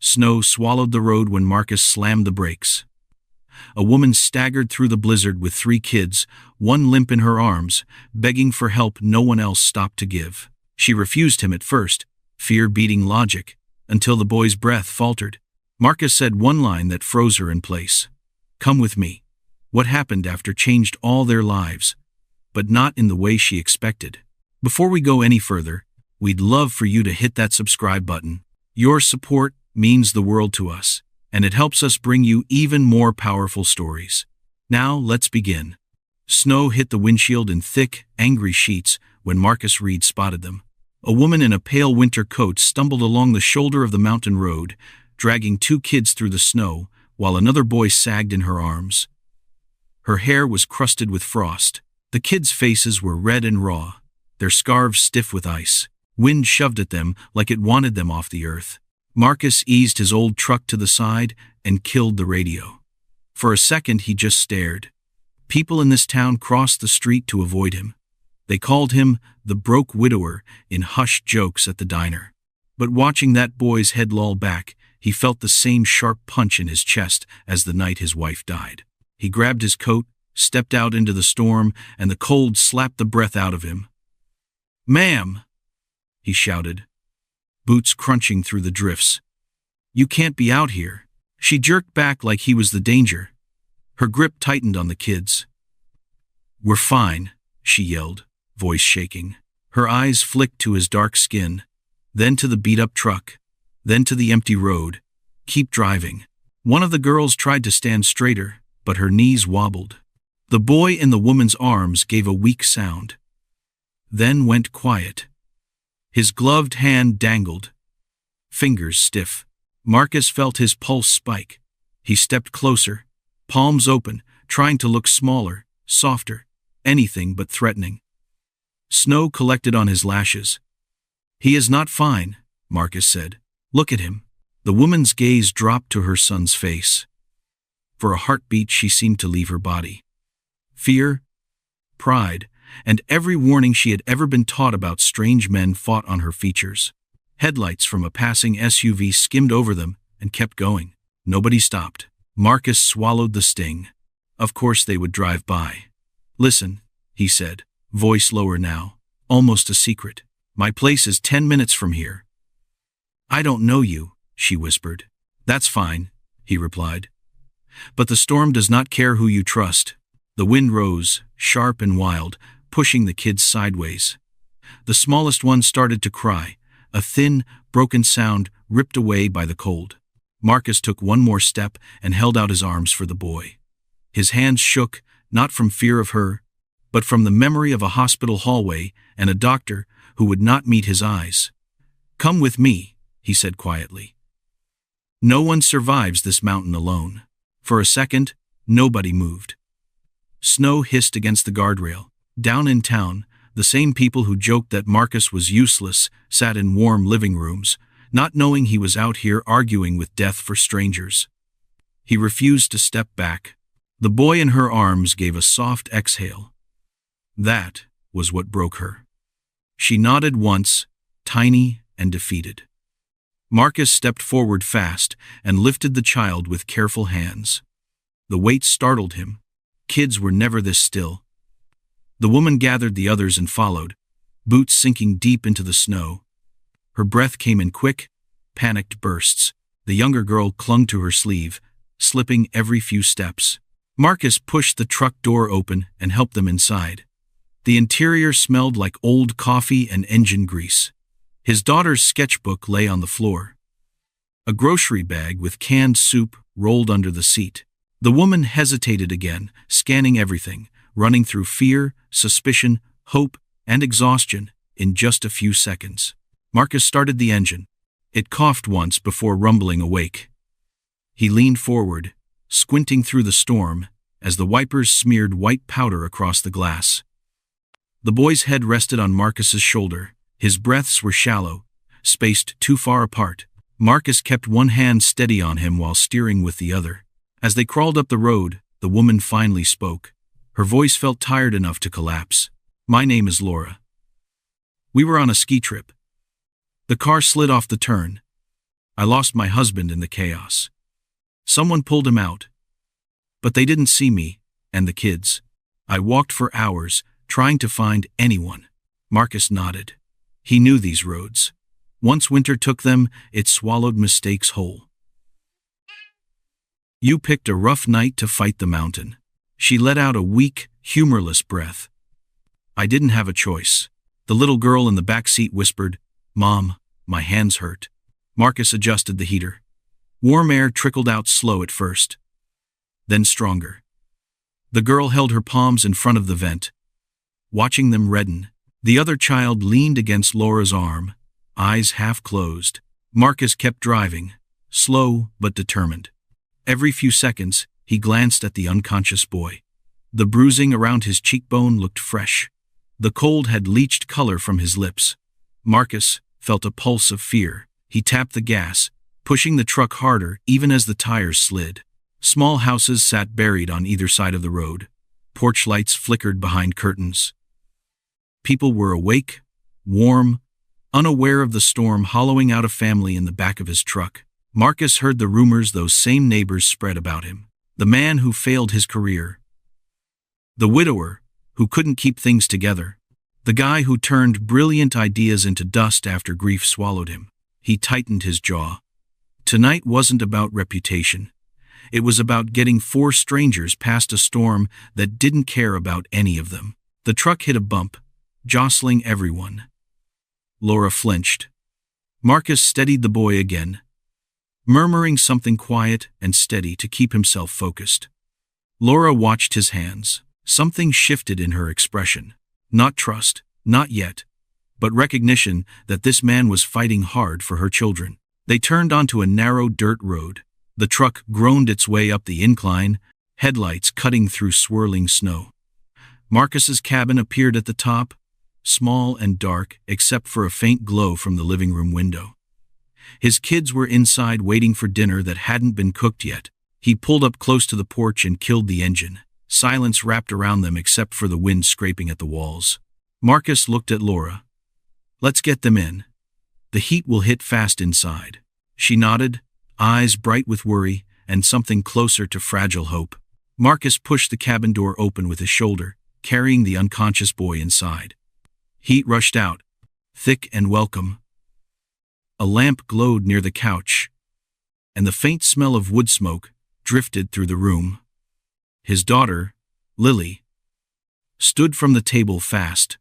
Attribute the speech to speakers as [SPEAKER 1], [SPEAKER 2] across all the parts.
[SPEAKER 1] Snow swallowed the road when Marcus slammed the brakes. A woman staggered through the blizzard with 3 kids, one limp in her arms, begging for help no one else stopped to give. She refused him at first, fear beating logic, until the boy's breath faltered. Marcus said one line that froze her in place. "Come with me." What happened after changed all their lives, but not in the way she expected. Before we go any further, we'd love for you to hit that subscribe button. Your support means the world to us, and it helps us bring you even more powerful stories. Now, let's begin. Snow hit the windshield in thick, angry sheets when Marcus Reed spotted them. A woman in a pale winter coat stumbled along the shoulder of the mountain road, dragging 2 kids through the snow, while another boy sagged in her arms. Her hair was crusted with frost. The kids' faces were red and raw, their scarves stiff with ice. Wind shoved at them like it wanted them off the earth. Marcus eased his old truck to the side and killed the radio. For a second he just stared. People in this town crossed the street to avoid him. They called him the broke widower in hushed jokes at the diner. But watching that boy's head loll back, he felt the same sharp punch in his chest as the night his wife died. He grabbed his coat, stepped out into the storm, and the cold slapped the breath out of him. "Ma'am!" he shouted, boots crunching through the drifts. "You can't be out here." She jerked back like he was the danger. Her grip tightened on the kids. "We're fine," she yelled, voice shaking. Her eyes flicked to his dark skin, then to the beat-up truck, then to the empty road. "Keep driving." One of the girls tried to stand straighter, but her knees wobbled. The boy in the woman's arms gave a weak sound, then went quiet. His gloved hand dangled, fingers stiff. Marcus felt his pulse spike. He stepped closer, palms open, trying to look smaller, softer, anything but threatening. Snow collected on his lashes. "He is not fine," Marcus said. "Look at him." The woman's gaze dropped to her son's face. For a heartbeat she seemed to leave her body. Fear, pride, and every warning she had ever been taught about strange men fought on her features. Headlights from a passing SUV skimmed over them and kept going. Nobody stopped. Marcus swallowed the sting. Of course they would drive by. "Listen," he said, voice lower now, almost a secret. "My place is 10 minutes from here." "I don't know you," she whispered. "That's fine," he replied. "But the storm does not care who you trust." The wind rose, sharp and wild, pushing the kids sideways. The smallest one started to cry, a thin, broken sound ripped away by the cold. Marcus took one more step and held out his arms for the boy. His hands shook, not from fear of her, but from the memory of a hospital hallway and a doctor who would not meet his eyes. "Come with me," he said quietly. "No one survives this mountain alone." For a second, nobody moved. Snow hissed against the guardrail. Down in town, the same people who joked that Marcus was useless sat in warm living rooms, not knowing he was out here arguing with death for strangers. He refused to step back. The boy in her arms gave a soft exhale. That was what broke her. She nodded once, tiny and defeated. Marcus stepped forward fast and lifted the child with careful hands. The weight startled him. Kids were never this still. The woman gathered the others and followed, boots sinking deep into the snow. Her breath came in quick, panicked bursts. The younger girl clung to her sleeve, slipping every few steps. Marcus pushed the truck door open and helped them inside. The interior smelled like old coffee and engine grease. His daughter's sketchbook lay on the floor. A grocery bag with canned soup rolled under the seat. The woman hesitated again, scanning everything, running through fear, suspicion, hope, and exhaustion in just a few seconds. Marcus started the engine. It coughed once before rumbling awake. He leaned forward, squinting through the storm, as the wipers smeared white powder across the glass. The boy's head rested on Marcus's shoulder. His breaths were shallow, spaced too far apart. Marcus kept one hand steady on him while steering with the other. As they crawled up the road, the woman finally spoke. Her voice felt tired enough to collapse. "My name is Laura. We were on a ski trip." The car slid off the turn. I lost my husband in the chaos. Someone pulled him out. But they didn't see me, and the kids. I walked for hours, trying to find anyone. Marcus nodded. He knew these roads. Once winter took them, it swallowed mistakes whole. You picked a rough night to fight the mountain. She let out a weak, humorless breath. I didn't have a choice. The little girl in the back seat whispered, "Mom, my hands hurt." Marcus adjusted the heater. Warm air trickled out slow at first, then stronger. The girl held her palms in front of the vent, watching them redden. The other child leaned against Laura's arm, eyes half closed. Marcus kept driving, slow but determined. Every few seconds, he glanced at the unconscious boy. The bruising around his cheekbone looked fresh. The cold had leached color from his lips. Marcus felt a pulse of fear. He tapped the gas, pushing the truck harder even as the tires slid. Small houses sat buried on either side of the road. Porch lights flickered behind curtains. People were awake, warm, unaware of the storm hollowing out a family in the back of his truck. Marcus heard the rumors those same neighbors spread about him. The man who failed his career. The widower who couldn't keep things together. The guy who turned brilliant ideas into dust after grief swallowed him. He tightened his jaw. Tonight wasn't about reputation. It was about getting 4 strangers past a storm that didn't care about any of them. The truck hit a bump, jostling everyone. Laura flinched. Marcus steadied the boy again, murmuring something quiet and steady to keep himself focused. Laura watched his hands. Something shifted in her expression. Not trust, not yet, but recognition that this man was fighting hard for her children. They turned onto a narrow dirt road. The truck groaned its way up the incline, headlights cutting through swirling snow. Marcus's cabin appeared at the top, small and dark except for a faint glow from the living room window. His kids were inside waiting for dinner that hadn't been cooked yet. He pulled up close to the porch and killed the engine. Silence wrapped around them except for the wind scraping at the walls. Marcus looked at Laura. "Let's get them in. The heat will hit fast inside." She nodded, eyes bright with worry and something closer to fragile hope. Marcus pushed the cabin door open with his shoulder, carrying the unconscious boy inside. Heat rushed out, thick and welcome. A lamp glowed near the couch, and the faint smell of wood smoke drifted through the room. His daughter, Lily, stood from the table fast,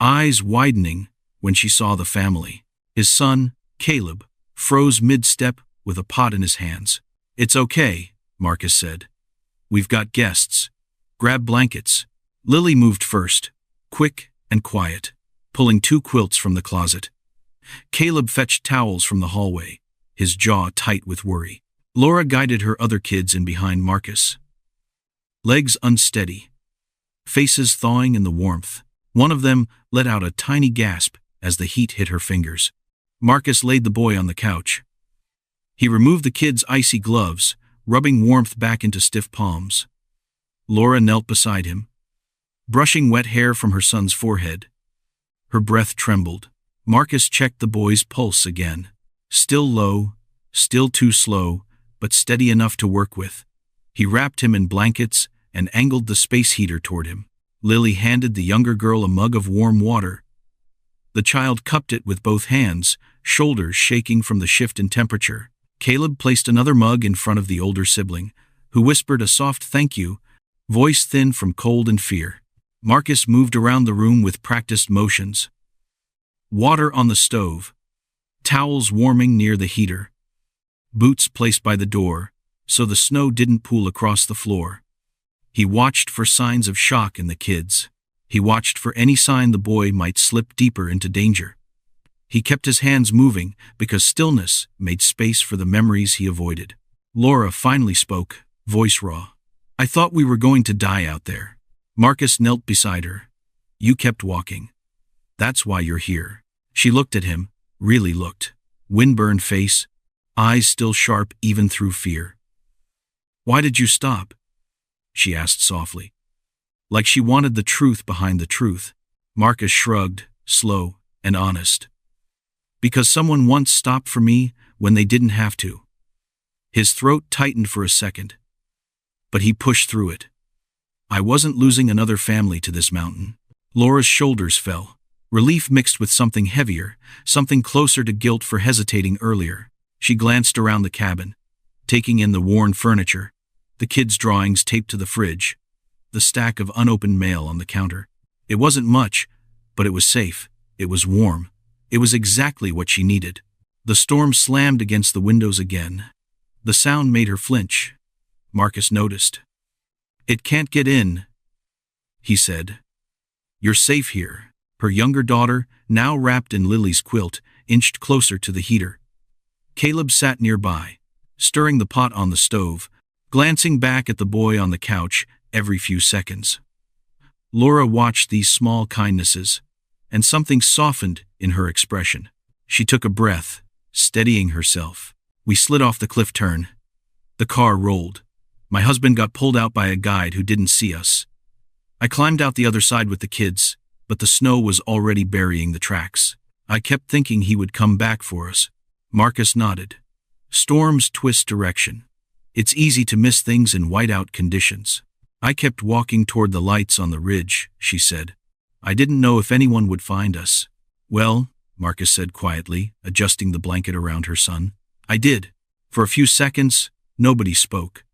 [SPEAKER 1] eyes widening when she saw the family. His son, Caleb, froze mid-step with a pot in his hands. "It's okay," Marcus said. "We've got guests. Grab blankets." Lily moved first, quick and quiet, pulling 2 quilts from the closet. Caleb fetched towels from the hallway, his jaw tight with worry. Laura guided her other kids in behind Marcus. Legs unsteady, faces thawing in the warmth. One of them let out a tiny gasp as the heat hit her fingers. Marcus laid the boy on the couch. He removed the kid's icy gloves, rubbing warmth back into stiff palms. Laura knelt beside him, brushing wet hair from her son's forehead. Her breath trembled. Marcus checked the boy's pulse again. Still low, still too slow, but steady enough to work with. He wrapped him in blankets and angled the space heater toward him. Lily handed the younger girl a mug of warm water. The child cupped it with both hands, shoulders shaking from the shift in temperature. Caleb placed another mug in front of the older sibling, who whispered a soft thank you, voice thin from cold and fear. Marcus moved around the room with practiced motions. Water on the stove, towels warming near the heater, boots placed by the door so the snow didn't pool across the floor. He watched for signs of shock in the kids. He watched for any sign the boy might slip deeper into danger. He kept his hands moving because stillness made space for the memories he avoided. Laura finally spoke, voice raw. "I thought we were going to die out there." Marcus knelt beside her. "You kept walking. That's why you're here." She looked at him, really looked. Windburned face, eyes still sharp even through fear. "Why did you stop?" she asked softly, like she wanted the truth behind the truth. Marcus shrugged, slow and honest. Because someone once stopped for me when they didn't have to. His throat tightened for a second, but he pushed through it. I wasn't losing another family to this mountain. Laura's shoulders fell. Relief mixed with something heavier, something closer to guilt for hesitating earlier. She glanced around the cabin, taking in the worn furniture, the kids' drawings taped to the fridge, the stack of unopened mail on the counter. It wasn't much, but it was safe. It was warm. It was exactly what she needed. The storm slammed against the windows again. The sound made her flinch. Marcus noticed. "It can't get in," he said. "You're safe here." Her younger daughter, now wrapped in Lily's quilt, inched closer to the heater. Caleb sat nearby, stirring the pot on the stove, glancing back at the boy on the couch every few seconds. Laura watched these small kindnesses, and something softened in her expression. She took a breath, steadying herself. We slid off the cliff turn. The car rolled. My husband got pulled out by a guide who didn't see us. I climbed out the other side with the kids, but the snow was already burying the tracks. I kept thinking he would come back for us. Marcus nodded. Storms twist direction. It's easy to miss things in whiteout conditions. I kept walking toward the lights on the ridge, she said. I didn't know if anyone would find us. Well, Marcus said quietly, adjusting the blanket around her son. I did. For a few seconds, nobody spoke.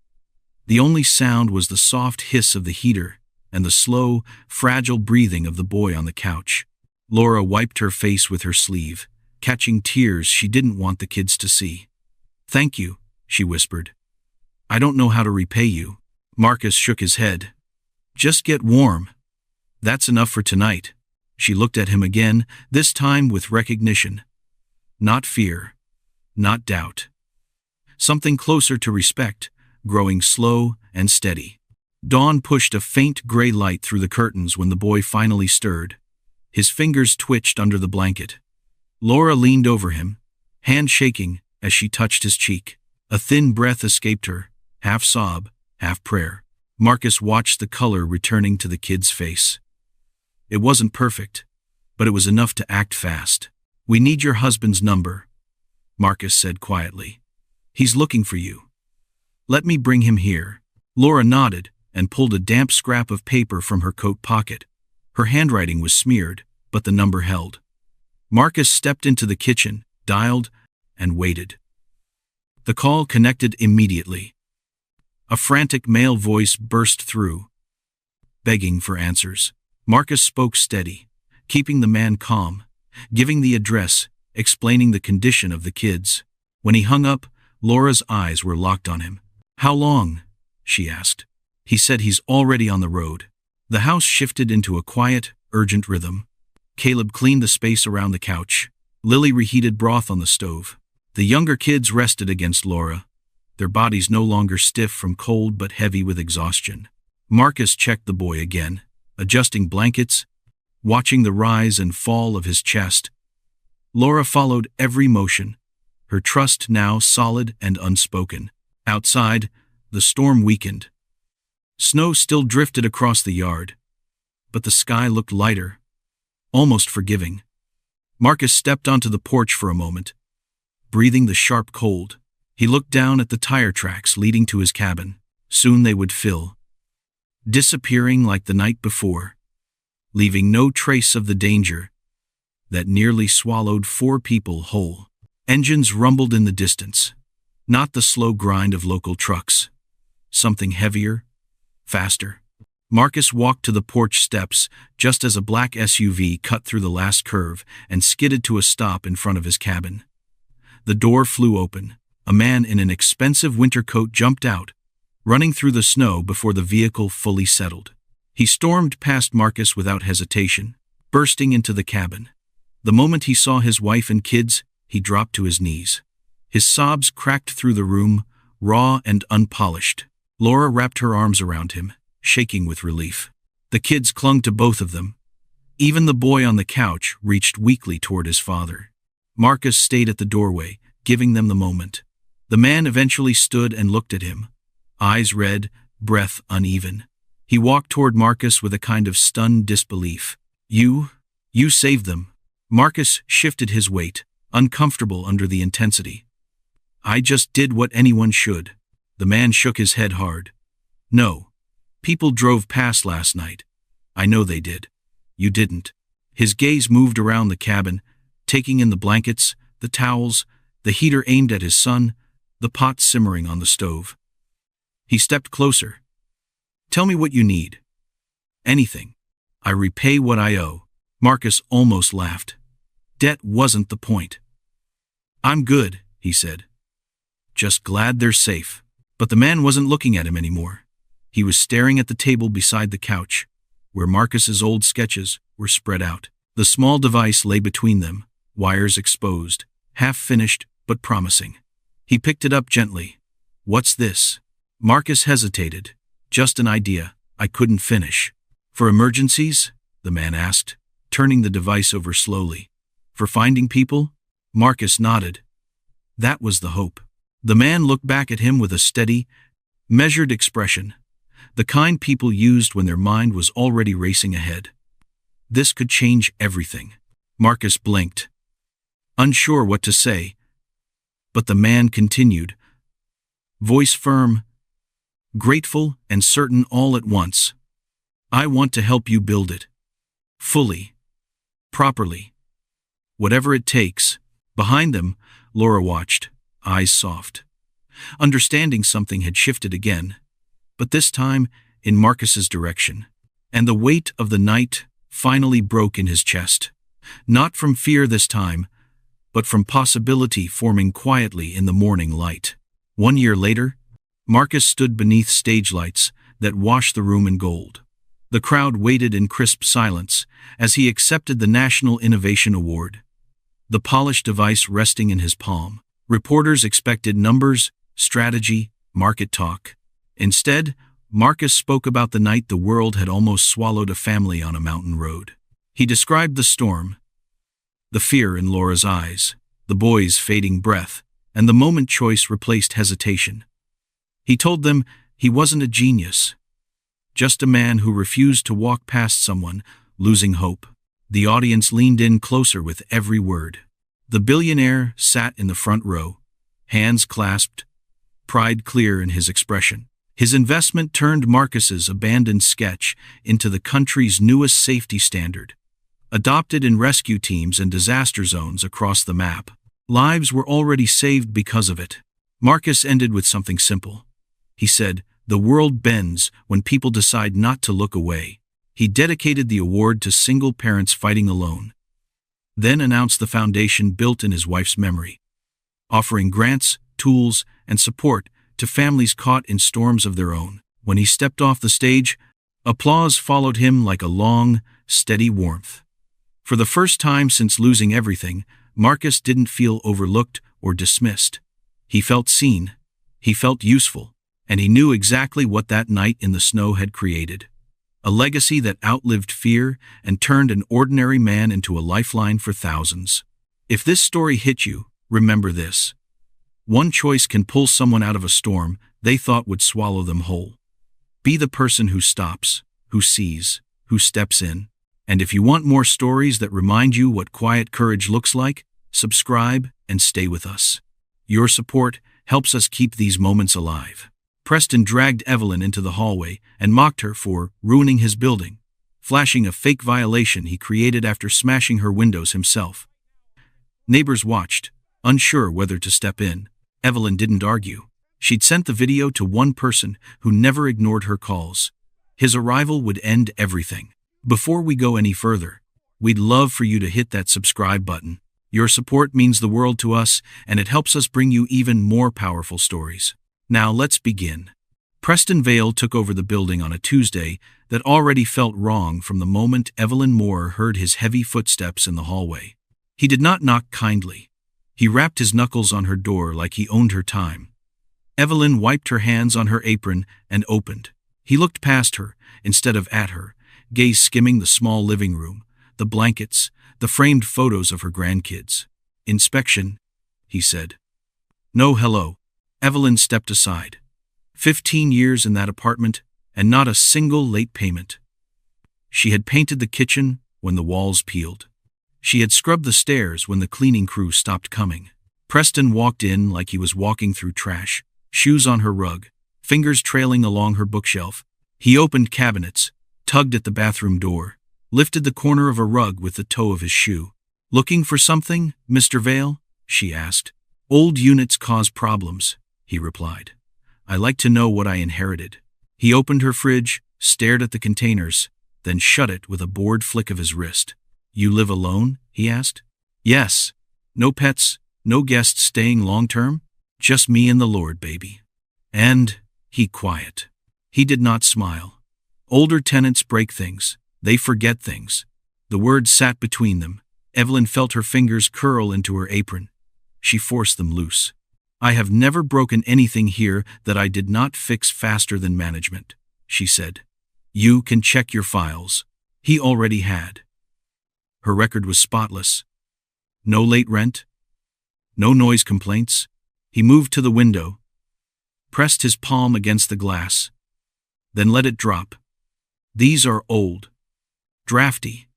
[SPEAKER 1] The only sound was the soft hiss of the heater and the slow, fragile breathing of the boy on the couch. Laura wiped her face with her sleeve, catching tears she didn't want the kids to see. Thank you, she whispered. I don't know how to repay you. Marcus shook his head. Just get warm. That's enough for tonight. She looked at him again, this time with recognition. Not fear. Not doubt. Something closer to respect, growing slow and steady. Dawn pushed a faint gray light through the curtains when the boy finally stirred. His fingers twitched under the blanket. Laura leaned over him, hand shaking as she touched his cheek. A thin breath escaped her, half sob, half prayer. Marcus watched the color returning to the kid's face. It wasn't perfect, but it was enough to act fast. We need your husband's number, Marcus said quietly. He's looking for you. Let me bring him here. Laura nodded and pulled a damp scrap of paper from her coat pocket. Her handwriting was smeared, but the number held. Marcus stepped into the kitchen, dialed, and waited. The call connected immediately. A frantic male voice burst through, begging for answers. Marcus spoke steady, keeping the man calm, giving the address, explaining the condition of the kids. When he hung up, Laura's eyes were locked on him. How long? She asked. He said he's already on the road. The house shifted into a quiet, urgent rhythm. Caleb cleaned the space around the couch. Lily reheated broth on the stove. The younger kids rested against Laura, their bodies no longer stiff from cold but heavy with exhaustion. Marcus checked the boy again, adjusting blankets, watching the rise and fall of his chest. Laura followed every motion, her trust now solid and unspoken. Outside, the storm weakened. Snow still drifted across the yard, but the sky looked lighter, almost forgiving. Marcus stepped onto the porch for a moment, breathing the sharp cold. He looked down at the tire tracks leading to his cabin. Soon they would fill, disappearing like the night before, leaving no trace of the danger that nearly swallowed 4 people whole. Engines rumbled in the distance, not the slow grind of local trucks. Something heavier, faster. Marcus walked to the porch steps just as a black SUV cut through the last curve and skidded to a stop in front of his cabin. The door flew open. A man in an expensive winter coat jumped out, running through the snow before the vehicle fully settled. He stormed past Marcus without hesitation, bursting into the cabin. The moment he saw his wife and kids, he dropped to his knees. His sobs cracked through the room, raw and unpolished. Laura wrapped her arms around him, shaking with relief. The kids clung to both of them. Even the boy on the couch reached weakly toward his father. Marcus stayed at the doorway, giving them the moment. The man eventually stood and looked at him, eyes red, breath uneven. He walked toward Marcus with a kind of stunned disbelief. You saved them. Marcus shifted his weight, uncomfortable under the intensity. I just did what anyone should. The man shook his head hard. No. People drove past last night. I know they did. You didn't. His gaze moved around the cabin, taking in the blankets, the towels, the heater aimed at his son, the pot simmering on the stove. He stepped closer. Tell me what you need. Anything. I repay what I owe. Marcus almost laughed. Debt wasn't the point. I'm good, he said. Just glad they're safe. But the man wasn't looking at him anymore. He was staring at the table beside the couch, where Marcus's old sketches were spread out. The small device lay between them, wires exposed, half-finished but promising. He picked it up gently. What's this? Marcus hesitated. Just an idea. I couldn't finish. For emergencies? The man asked, turning the device over slowly. For finding people? Marcus nodded. That was the hope. The man looked back at him with a steady, measured expression, the kind people used when their mind was already racing ahead. This could change everything. Marcus blinked, unsure what to say, but the man continued, voice firm, grateful and certain all at once. I want to help you build it. Fully. Properly. Whatever it takes. Behind them, Laura watched, eyes soft. Understanding something had shifted again, but this time in Marcus's direction, and the weight of the night finally broke in his chest. Not from fear this time, but from possibility forming quietly in the morning light. 1 year later, Marcus stood beneath stage lights that washed the room in gold. The crowd waited in crisp silence as he accepted the National Innovation Award, the polished device resting in his palm. Reporters expected numbers, strategy, market talk. Instead, Marcus spoke about the night the world had almost swallowed a family on a mountain road. He described the storm, the fear in Laura's eyes, the boy's fading breath, and the moment choice replaced hesitation. He told them he wasn't a genius, just a man who refused to walk past someone, losing hope. The audience leaned in closer with every word. The billionaire sat in the front row, hands clasped, pride clear in his expression. His investment turned Marcus's abandoned sketch into the country's newest safety standard, adopted in rescue teams and disaster zones across the map. Lives were already saved because of it. Marcus ended with something simple. He said, "The world bends when people decide not to look away." He dedicated the award to single parents fighting alone, then announced the foundation built in his wife's memory, offering grants, tools, and support to families caught in storms of their own. When he stepped off the stage, applause followed him like a long, steady warmth. For the first time since losing everything, Marcus didn't feel overlooked or dismissed. He felt seen, he felt useful, and he knew exactly what that night in the snow had created. A legacy that outlived fear and turned an ordinary man into a lifeline for thousands. If this story hit you, remember this. One choice can pull someone out of a storm they thought would swallow them whole. Be the person who stops, who sees, who steps in. And if you want more stories that remind you what quiet courage looks like, subscribe and stay with us. Your support helps us keep these moments alive. Preston dragged Evelyn into the hallway and mocked her for ruining his building, flashing a fake violation he created after smashing her windows himself. Neighbors watched, unsure whether to step in. Evelyn didn't argue. She'd sent the video to one person who never ignored her calls. His arrival would end everything. Before we go any further, we'd love for you to hit that subscribe button. Your support means the world to us, and it helps us bring you even more powerful stories. Now let's begin. Preston Vale took over the building on a Tuesday that already felt wrong from the moment Evelyn Moore heard his heavy footsteps in the hallway. He did not knock kindly. He rapped his knuckles on her door like he owned her time. Evelyn wiped her hands on her apron and opened. He looked past her, instead of at her, gaze skimming the small living room, the blankets, the framed photos of her grandkids. "Inspection," he said. "No hello." Evelyn stepped aside. 15 years in that apartment, and not a single late payment. She had painted the kitchen when the walls peeled. She had scrubbed the stairs when the cleaning crew stopped coming. Preston walked in like he was walking through trash, shoes on her rug, fingers trailing along her bookshelf. He opened cabinets, tugged at the bathroom door, lifted the corner of a rug with the toe of his shoe. "Looking for something, Mr. Vale?" she asked. "Old units cause problems," he replied. "I like to know what I inherited." He opened her fridge, stared at the containers, then shut it with a bored flick of his wrist. "You live alone?" he asked. "Yes. No pets, no guests staying long-term? Just me and the Lord, baby." "And," he quiet. He did not smile. Older tenants break things. They forget things. The words sat between them. Evelyn felt her fingers curl into her apron. She forced them loose. "I have never broken anything here that I did not fix faster than management," she said. "You can check your files." He already had. Her record was spotless. No late rent. No noise complaints. He moved to the window, pressed his palm against the glass, then let it drop. "These are old. Drafty.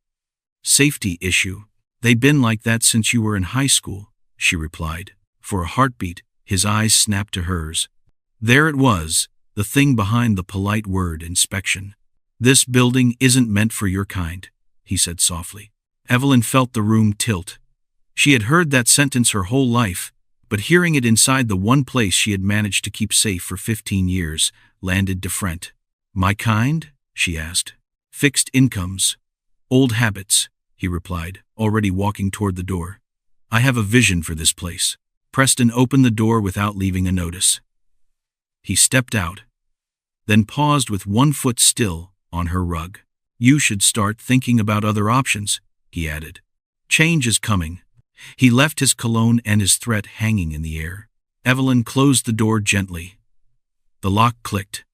[SPEAKER 1] Safety issue. They've been like that since you were in high school," she replied. For a heartbeat, his eyes snapped to hers. There it was, the thing behind the polite word inspection. "This building isn't meant for your kind," he said softly. Evelyn felt the room tilt. She had heard that sentence her whole life, but hearing it inside the one place she had managed to keep safe for 15 years landed different. "My kind?" she asked. "Fixed incomes. Old habits," he replied, already walking toward the door. "I have a vision for this place." Preston opened the door without leaving a notice. He stepped out, then paused with one foot still on her rug. "You should start thinking about other options," he added. "Change is coming." He left his cologne and his threat hanging in the air. Evelyn closed the door gently. The lock clicked.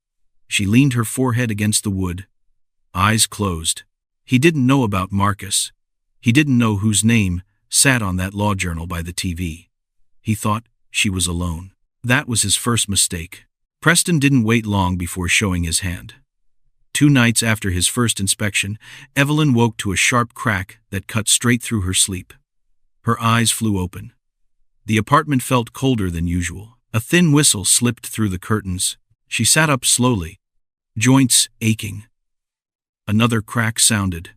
[SPEAKER 1] She leaned her forehead against the wood, eyes closed. He didn't know about Marcus. He didn't know whose name sat on that law journal by the TV. He thought she was alone. That was his first mistake. Preston didn't wait long before showing his hand. 2 nights after his first inspection, Evelyn woke to a sharp crack that cut straight through her sleep. Her eyes flew open. The apartment felt colder than usual. A thin whistle slipped through the curtains. She sat up slowly, joints aching. Another crack sounded.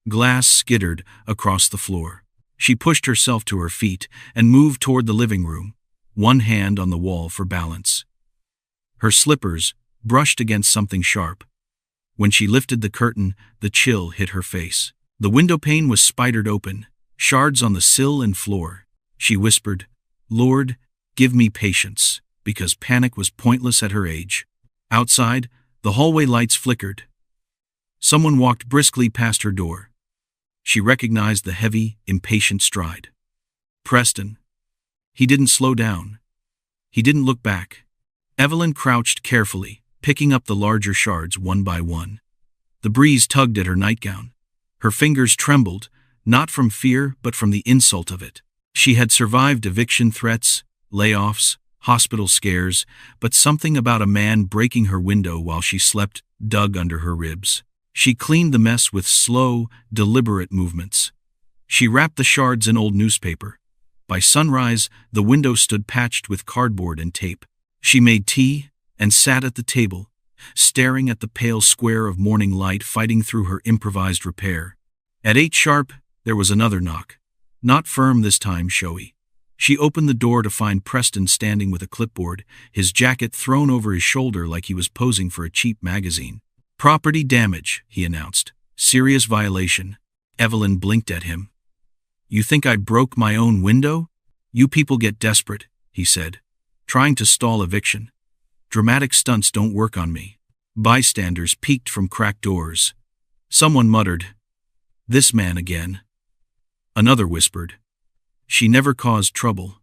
[SPEAKER 1] Glass skittered across the floor. She pushed herself to her feet and moved toward the living room, one hand on the wall for balance. Her slippers brushed against something sharp. When she lifted the curtain, the chill hit her face. The window pane was spidered open, shards on the sill and floor. She whispered, "Lord, give me patience," because panic was pointless at her age. Outside, the hallway lights flickered. Someone walked briskly past her door. She recognized the heavy, impatient stride. Preston. He didn't slow down. He didn't look back. Evelyn crouched carefully, picking up the larger shards one by one. The breeze tugged at her nightgown. Her fingers trembled, not from fear but from the insult of it. She had survived eviction threats, layoffs, hospital scares, but something about a man breaking her window while she slept dug under her ribs. She cleaned the mess with slow, deliberate movements. She wrapped the shards in old newspaper. By sunrise, the window stood patched with cardboard and tape. She made tea and sat at the table, staring at the pale square of morning light fighting through her improvised repair. At 8 sharp, there was another knock. Not firm this time, showy. She opened the door to find Preston standing with a clipboard, his jacket thrown over his shoulder like he was posing for a cheap magazine. "Property damage," he announced. "Serious violation." Evelyn blinked at him. "You think I broke my own window?" "You people get desperate," he said, trying to stall eviction. "Dramatic stunts don't work on me." Bystanders peeked from cracked doors. Someone muttered, "This man again." Another whispered, "She never caused trouble.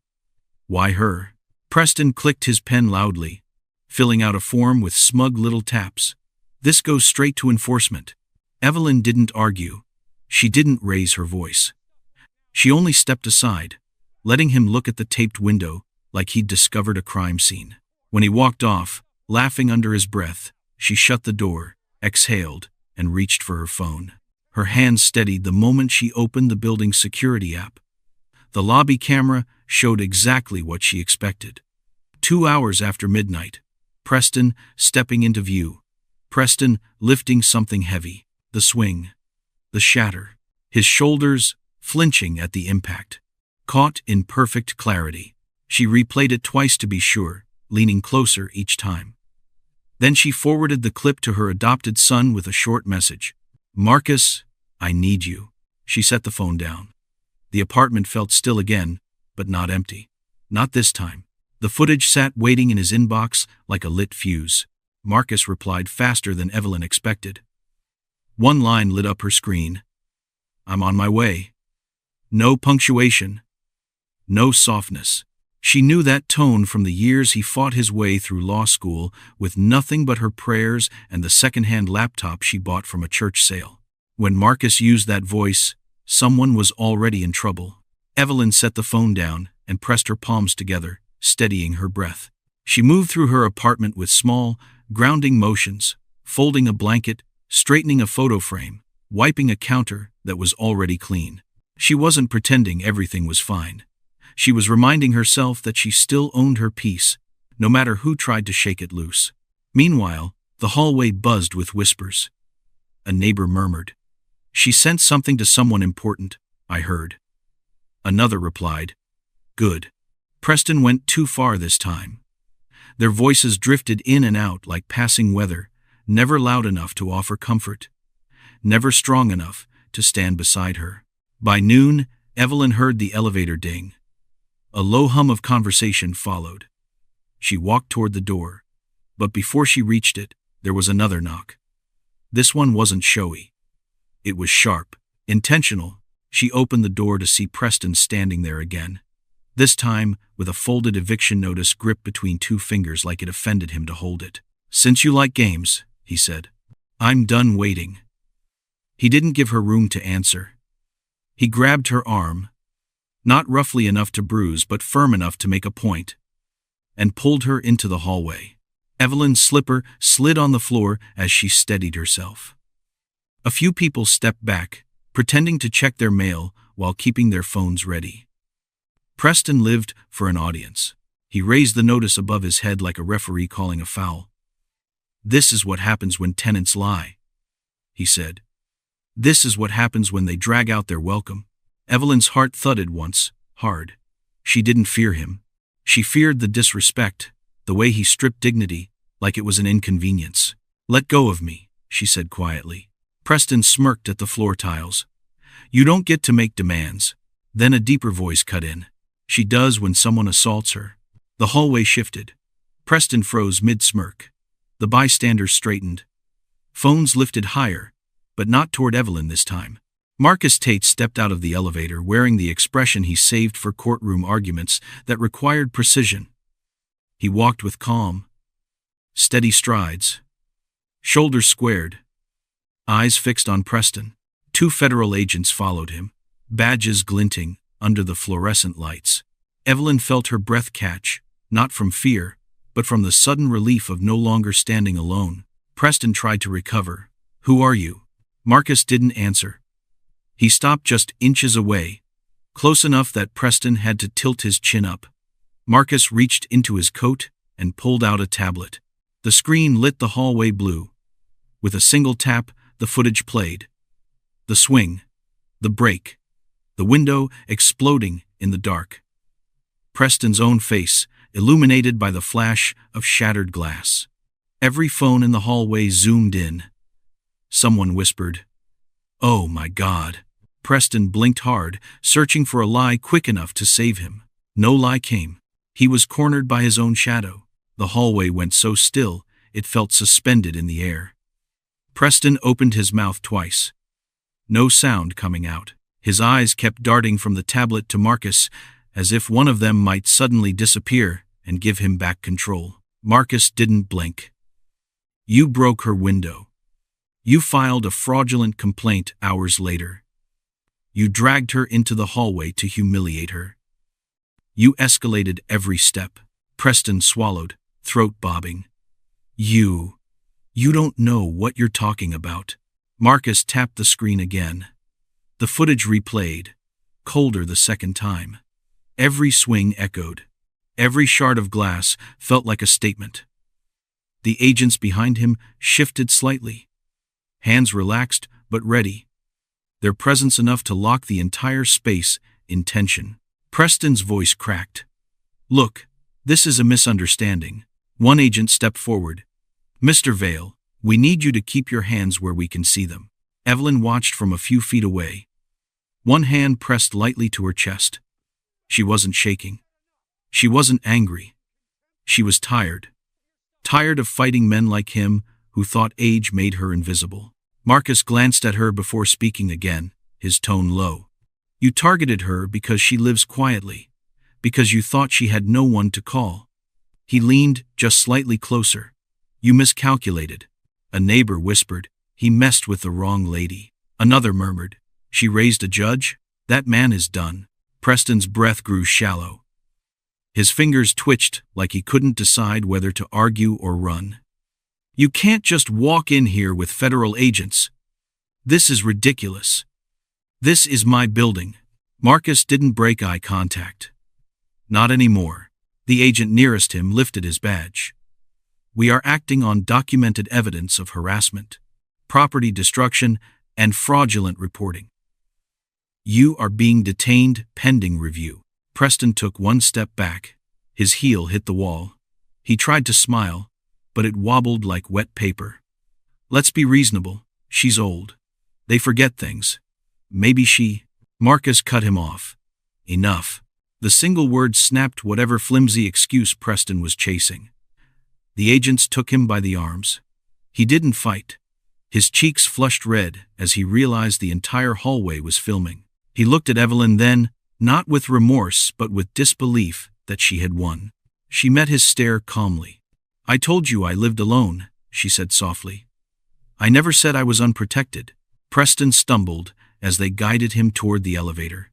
[SPEAKER 1] Why her?" Preston clicked his pen loudly, filling out a form with smug little taps. "This goes straight to enforcement." Evelyn didn't argue. She didn't raise her voice. She only stepped aside, letting him look at the taped window like he'd discovered a crime scene. When he walked off, laughing under his breath, she shut the door, exhaled, and reached for her phone. Her hands steadied the moment she opened the building's security app. The lobby camera showed exactly what she expected. 2 hours after midnight, Preston stepping into view. Preston lifting something heavy. The swing. The shatter. His shoulders flinching at the impact. Caught in perfect clarity. She replayed it twice to be sure, leaning closer each time. Then she forwarded the clip to her adopted son with a short message. "Marcus, I need you." She set the phone down. The apartment felt still again, but not empty. Not this time. The footage sat waiting in his inbox like a lit fuse. Marcus replied faster than Evelyn expected. One line lit up her screen. "I'm on my way." No punctuation. No softness. She knew that tone from the years he fought his way through law school with nothing but her prayers and the second-hand laptop she bought from a church sale. When Marcus used that voice, someone was already in trouble. Evelyn set the phone down and pressed her palms together, steadying her breath. She moved through her apartment with small, grounding motions, folding a blanket, straightening a photo frame, wiping a counter that was already clean. She wasn't pretending everything was fine. She was reminding herself that she still owned her peace, no matter who tried to shake it loose. Meanwhile, the hallway buzzed with whispers. A neighbor murmured, "She sent something to someone important, I heard." Another replied, "Good." Preston went too far this time. Their voices drifted in and out like passing weather, never loud enough to offer comfort, never strong enough to stand beside her. By noon, Evelyn heard the elevator ding. A low hum of conversation followed. She walked toward the door, but before she reached it, there was another knock. This one wasn't showy. It was sharp, intentional. She opened the door to see Preston standing there again, this time with a folded eviction notice gripped between two fingers like it offended him to hold it. "Since you like games," he said, "I'm done waiting." He didn't give her room to answer. He grabbed her arm, not roughly enough to bruise but firm enough to make a point, and pulled her into the hallway. Evelyn's slipper slid on the floor as she steadied herself. A few people stepped back, pretending to check their mail while keeping their phones ready. Preston lived for an audience. He raised the notice above his head like a referee calling a foul. "This is what happens when tenants lie," he said. "This is what happens when they drag out their welcome." Evelyn's heart thudded once, hard. She didn't fear him. She feared the disrespect, the way he stripped dignity, like it was an inconvenience. "Let go of me," she said quietly. Preston smirked at the floor tiles. "You don't get to make demands." Then a deeper voice cut in. "She does when someone assaults her." The hallway shifted. Preston froze mid-smirk. The bystanders straightened. Phones lifted higher, but not toward Evelyn this time. Marcus Tate stepped out of the elevator wearing the expression he saved for courtroom arguments that required precision. He walked with calm, steady strides, shoulders squared, eyes fixed on Preston. 2 federal agents followed him, badges glinting under the fluorescent lights. Evelyn felt her breath catch, not from fear, but from the sudden relief of no longer standing alone. Preston tried to recover. "Who are you?" Marcus didn't answer. He stopped just inches away, close enough that Preston had to tilt his chin up. Marcus reached into his coat and pulled out a tablet. The screen lit the hallway blue. With a single tap, the footage played. The swing, the break, the window exploding in the dark. Preston's own face, illuminated by the flash of shattered glass. Every phone in the hallway zoomed in. Someone whispered, "Oh my God." Preston blinked hard, searching for a lie quick enough to save him. No lie came. He was cornered by his own shadow. The hallway went so still, it felt suspended in the air. Preston opened his mouth twice. No sound coming out. His eyes kept darting from the tablet to Marcus, as if one of them might suddenly disappear and give him back control. Marcus didn't blink. "You broke her window. You filed a fraudulent complaint hours later. You dragged her into the hallway to humiliate her. You escalated every step." Preston swallowed, throat bobbing. You don't know what you're talking about." Marcus tapped the screen again. The footage replayed, colder the second time. Every swing echoed. Every shard of glass felt like a statement. The agents behind him shifted slightly. Hands relaxed, but ready. Their presence enough to lock the entire space in tension. Preston's voice cracked. "Look, this is a misunderstanding." One agent stepped forward. "Mr. Vale, we need you to keep your hands where we can see them." Evelyn watched from a few feet away. One hand pressed lightly to her chest. She wasn't shaking. She wasn't angry. She was tired. Tired of fighting men like him who thought age made her invisible. Marcus glanced at her before speaking again, his tone low. "You targeted her because she lives quietly, because you thought she had no one to call." He leaned just slightly closer. "You miscalculated." A neighbor whispered, "He messed with the wrong lady." Another murmured, "She raised a judge? That man is done." Preston's breath grew shallow. His fingers twitched like he couldn't decide whether to argue or run. "You can't just walk in here with federal agents. This is ridiculous. This is my building." Marcus didn't break eye contact. Not anymore. The agent nearest him lifted his badge. "We are acting on documented evidence of harassment, property destruction, and fraudulent reporting. You are being detained pending review." Preston took one step back. His heel hit the wall. He tried to smile, but it wobbled like wet paper. "Let's be reasonable. She's old. They forget things. Maybe she—" Marcus cut him off. "Enough." The single word snapped whatever flimsy excuse Preston was chasing. The agents took him by the arms. He didn't fight. His cheeks flushed red as he realized the entire hallway was filming. He looked at Evelyn then, not with remorse but with disbelief that she had won. She met his stare calmly. "I told you I lived alone," she said softly. "I never said I was unprotected." Preston stumbled as they guided him toward the elevator.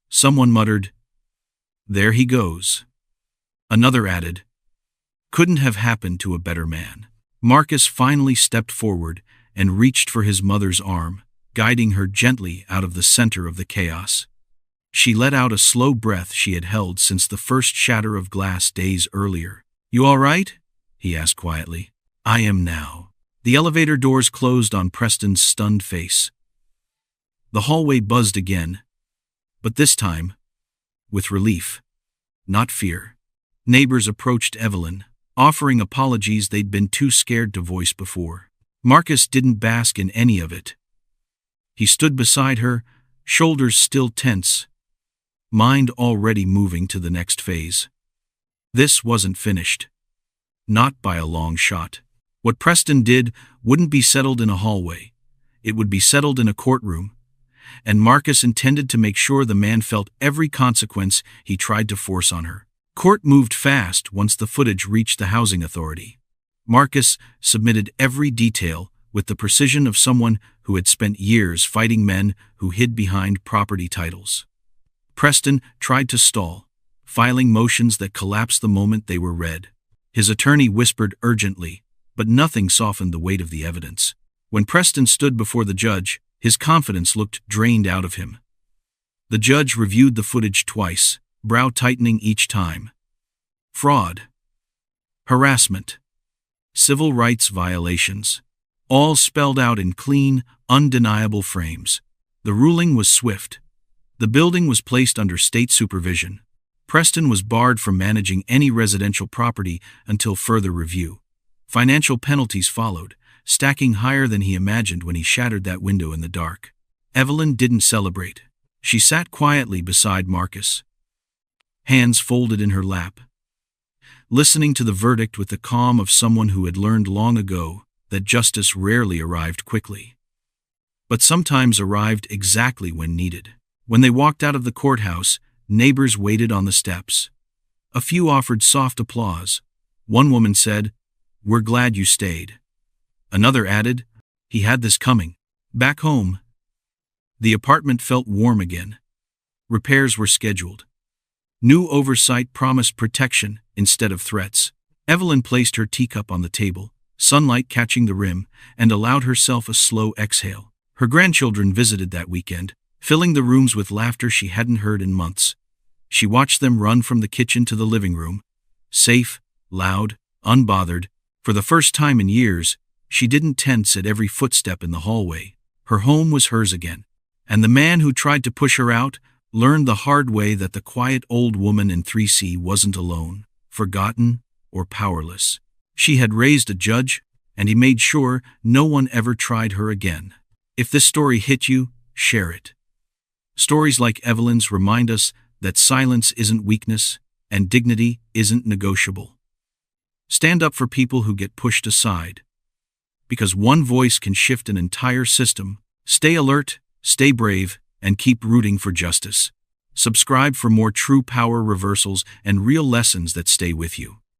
[SPEAKER 1] Someone muttered, "There he goes." Another added, "Couldn't have happened to a better man." Marcus finally stepped forward and reached for his mother's arm, guiding her gently out of the center of the chaos. She let out a slow breath she had held since the first shatter of glass days earlier. "You all right?" he asked quietly. "I am now." The elevator doors closed on Preston's stunned face. The hallway buzzed again, but this time with relief, not fear. Neighbors approached Evelyn, offering apologies they'd been too scared to voice before. Marcus didn't bask in any of it. He stood beside her, shoulders still tense, mind already moving to the next phase. This wasn't finished. Not by a long shot. What Preston did wouldn't be settled in a hallway. It would be settled in a courtroom, and Marcus intended to make sure the man felt every consequence he tried to force on her. Court moved fast once the footage reached the housing authority. Marcus submitted every detail with the precision of someone who had spent years fighting men who hid behind property titles. Preston tried to stall, filing motions that collapsed the moment they were read. His attorney whispered urgently, but nothing softened the weight of the evidence. When Preston stood before the judge, his confidence looked drained out of him. The judge reviewed the footage twice, brow tightening each time. Fraud, harassment, civil rights violations, all spelled out in clean, undeniable frames. The ruling was swift. The building was placed under state supervision. Preston was barred from managing any residential property until further review. Financial penalties followed, stacking higher than he imagined when he shattered that window in the dark. Evelyn didn't celebrate. She sat quietly beside Marcus, hands folded in her lap, listening to the verdict with the calm of someone who had learned long ago that justice rarely arrived quickly, but sometimes arrived exactly when needed. When they walked out of the courthouse, neighbors waited on the steps. A few offered soft applause. One woman said, "We're glad you stayed." Another added, "He had this coming." Back home, the apartment felt warm again. Repairs were scheduled. New oversight promised protection instead of threats. Evelyn placed her teacup on the table, sunlight catching the rim, and allowed herself a slow exhale. Her grandchildren visited that weekend, filling the rooms with laughter she hadn't heard in months. She watched them run from the kitchen to the living room, safe, loud, unbothered. For the first time in years, she didn't tense at every footstep in the hallway. Her home was hers again. And the man who tried to push her out learned the hard way that the quiet old woman in 3C wasn't alone, forgotten, or powerless. She had raised a judge, and he made sure no one ever tried her again. If this story hit you, share it. Stories like Evelyn's remind us that silence isn't weakness, and dignity isn't negotiable. Stand up for people who get pushed aside. Because one voice can shift an entire system. Stay alert, stay brave, and keep rooting for justice. Subscribe for more true power reversals and real lessons that stay with you.